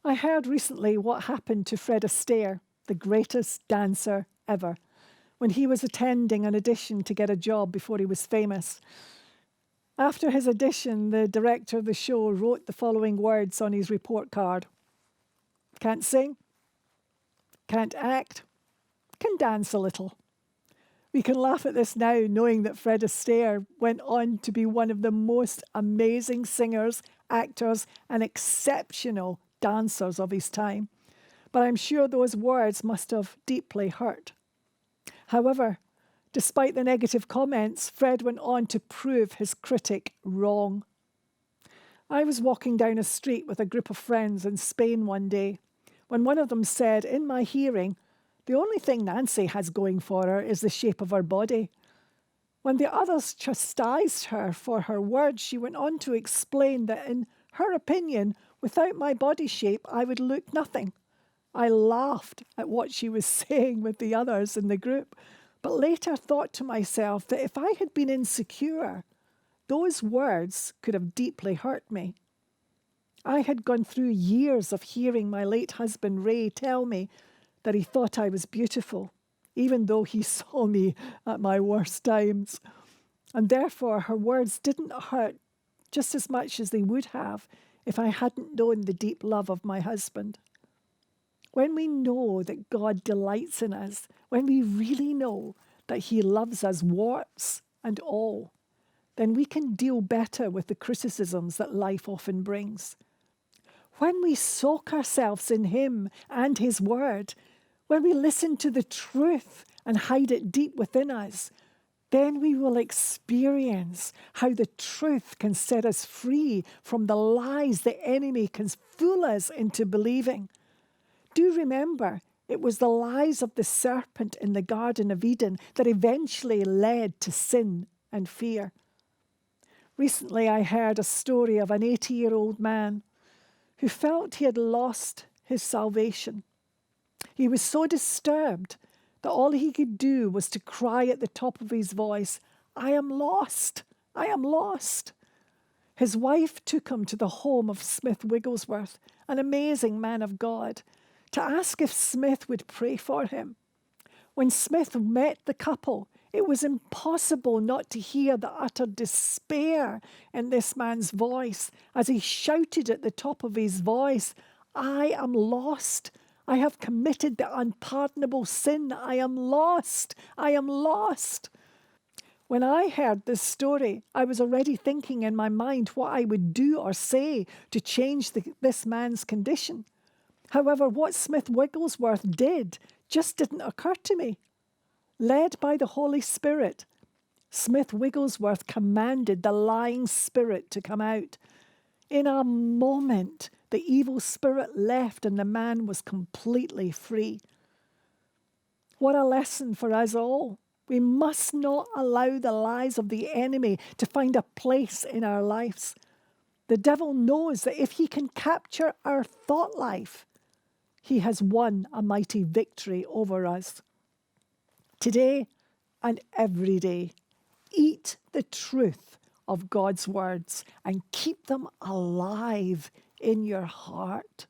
I heard recently what happened to Fred Astaire, the greatest dancer ever, when he was attending an audition to get a job before he was famous. After his audition, the director of the show wrote the following words on his report card: "Can't sing, can't act, can dance a little." We can laugh at this now, knowing that Fred Astaire went on to be one of the most amazing singers, actors, and exceptional dancers of his time. But I'm sure those words must have deeply hurt. However, despite the negative comments, Fred went on to prove his critic wrong. I was walking down a street with a group of friends in Spain one day when one of them said, in my hearing, "The only thing Nancy has going for her is the shape of her body." When the others chastised her for her words, she went on to explain that, in her opinion, without my body shape, I would look nothing. I laughed at what she was saying with the others in the group, but later thought to myself that if I had been insecure, those words could have deeply hurt me. I had gone through years of hearing my late husband Ray tell me that he thought I was beautiful, even though he saw me at my worst times. And therefore, her words didn't hurt just as much as they would have if I hadn't known the deep love of my husband. When we know that God delights in us, when we really know that he loves us warts and all, then we can deal better with the criticisms that life often brings. When we soak ourselves in him and his word, when we listen to the truth and hide it deep within us, then we will experience how the truth can set us free from the lies the enemy can fool us into believing. Do remember, it was the lies of the serpent in the Garden of Eden that eventually led to sin and fear. Recently, I heard a story of an 80-year-old man who felt he had lost his salvation. He was so disturbed that all he could do was to cry at the top of his voice, "I am lost, I am lost." His wife took him to the home of Smith Wigglesworth, an amazing man of God, to ask if Smith would pray for him. When Smith met the couple, it was impossible not to hear the utter despair in this man's voice as he shouted at the top of his voice, "I am lost. I have committed the unpardonable sin. I am lost. I am lost." When I heard this story, I was already thinking in my mind what I would do or say to change this man's condition. However, what Smith Wigglesworth did just didn't occur to me. Led by the Holy Spirit, Smith Wigglesworth commanded the lying spirit to come out. In a moment, the evil spirit left and the man was completely free. What a lesson for us all. We must not allow the lies of the enemy to find a place in our lives. The devil knows that if he can capture our thought life, he has won a mighty victory over us. Today and every day, eat the truth of God's words and keep them alive in your heart.